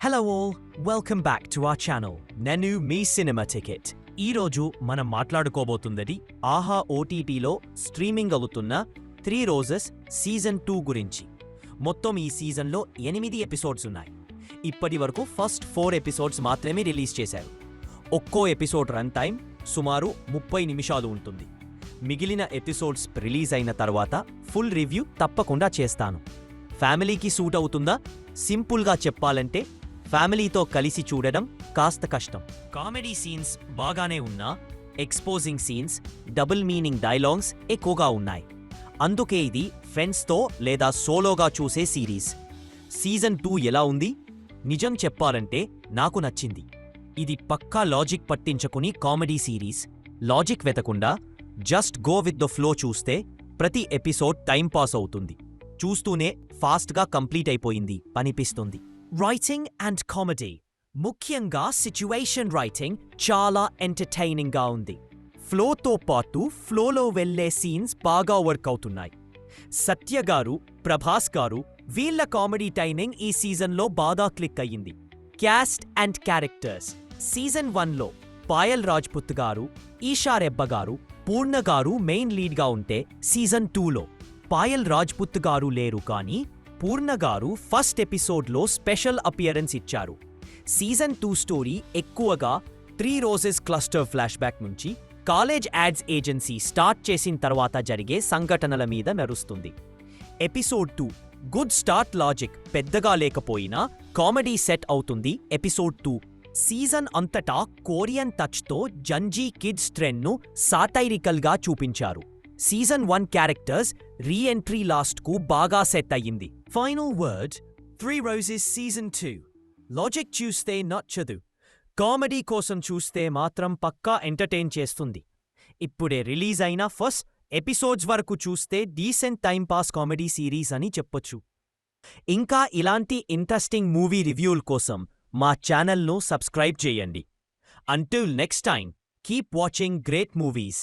Hello all welcome back to our channel నేను మీ cinema ticket. ఈరోజు మనం మాట్లాడుకోబోతున్నది ఆహా ఓటీటీలో స్ట్రీమింగ్ అవుతున్న 3 రోజెస్ సీజన్ 2 గురించి. మొత్తం ఈ సీజన్లో 8 ఎపిసోడ్స్ ఉన్నాయి. ఇప్పటి వరకు ఫస్ట్ 4 ఎపిసోడ్స్ మాత్రమే రిలీజ్ చేశారు. ఒక్కో ఎపిసోడ్ రన్ టైం సుమారు 30 నిమిషాలు ఉంటుంది. మిగిలిన ఎపిసోడ్స్ రిలీజ్ అయిన తర్వాత ఫుల్ రివ్యూ తప్పకుండా చేస్తాను. ఫ్యామిలీకి సూట్ అవుతుందా? సింపుల్గా చెప్పాలంటే ఫ్యామిలీతో కలిసి చూడడం కాస్త కష్టం. కామెడీ సీన్స్ బాగానే ఉన్నా exposing scenes, double meaning dialogues ఎక్కువగా ఉన్నాయి. అందుకే ఇది ఫ్రెండ్స్తో లేదా సోలోగా చూసే సిరీస్. సీజన్ 2 ఎలా ఉంది? నిజం చెప్పాలంటే నాకు నచ్చింది. ఇది పక్కా లాజిక్ పట్టించుకుని కామెడీ సిరీస్. లాజిక్ వెతకుండా just go with the flow చూస్తే ప్రతి ఎపిసోడ్ టైంపాస్ అవుతుంది. చూస్తూనే ఫాస్ట్గా కంప్లీట్ అయిపోయింది అనిపిస్తుంది. రైటింగ్ అండ్ కామెడీ, ముఖ్యంగా సిచ్యువేషన్ రైటింగ్ చాలా ఎంటర్టైనింగ్గా ఉంది. ఫ్లోతో పాటు ఫ్లోలో వెళ్లే సీన్స్ బాగా వర్క్ అవుతున్నాయి. సత్య గారు, ప్రభాస్ గారు వీళ్ళ కామెడీ టైమింగ్ ఈ సీజన్లో బాగా క్లిక్ అయ్యింది. క్యాస్ట్ అండ్ క్యారెక్టర్స్, సీజన్ 1లో పాయల్ రాజ్పుత్ గారు, ఈషా రెబ్బ గారు, పూర్ణ గారు మెయిన్ లీడ్గా ఉంటే సీజన్ 2లో పాయల్ రాజ్పుత్ గారు లేరు, కానీ పూర్ణ గారు ఫస్ట్ ఎపిసోడ్లో స్పెషల్ అపియరెన్స్ ఇచ్చారు. సీజన్ 2 స్టోరీ ఎక్కువగా 3 రోజెస్ క్లస్టర్ ఫ్లాష్ బ్యాక్ నుంచి కాలేజ్ యాడ్స్ ఏజెన్సీ స్టార్ట్ చేసిన తర్వాత జరిగే సంఘటనల మీద నడుస్తుంది. Episode 2 good start. లాజిక్ పెద్దగా లేకపోయినా కామెడీ సెట్ అవుతుంది. ఎపిసోడ్ 2 సీజన్ అంతటా కొరియన్ టచ్తో జంజీ కిడ్స్ ట్రెండ్ను సాటైరికల్గా చూపించారు. సీజన్ 1 క్యారెక్టర్స్ రీ-ఎంట్రీ లాస్ట్కు బాగా సెట్ అయ్యింది. Final word, 3 roses season 2 logic చూస్తే నచ్చదు, కామెడీ కోసం చూస్తే మాత్రం పక్కా ఎంటర్టైన్ చేస్తుంది. ఇప్పుడే రిలీజ్ అయిన ఫస్ట్ ఎపిసోడ్స్ వరకు చూస్తే డీసెంట్ టైంపాస్ కామెడీ సిరీస్ అని చెప్పొచ్చు. ఇంకా ఇలాంటి ఇంట్రెస్టింగ్ మూవీ రివ్యూల కోసం మా ఛానల్ను సబ్స్క్రైబ్ చేయండి. Until next time, keep watching great movies.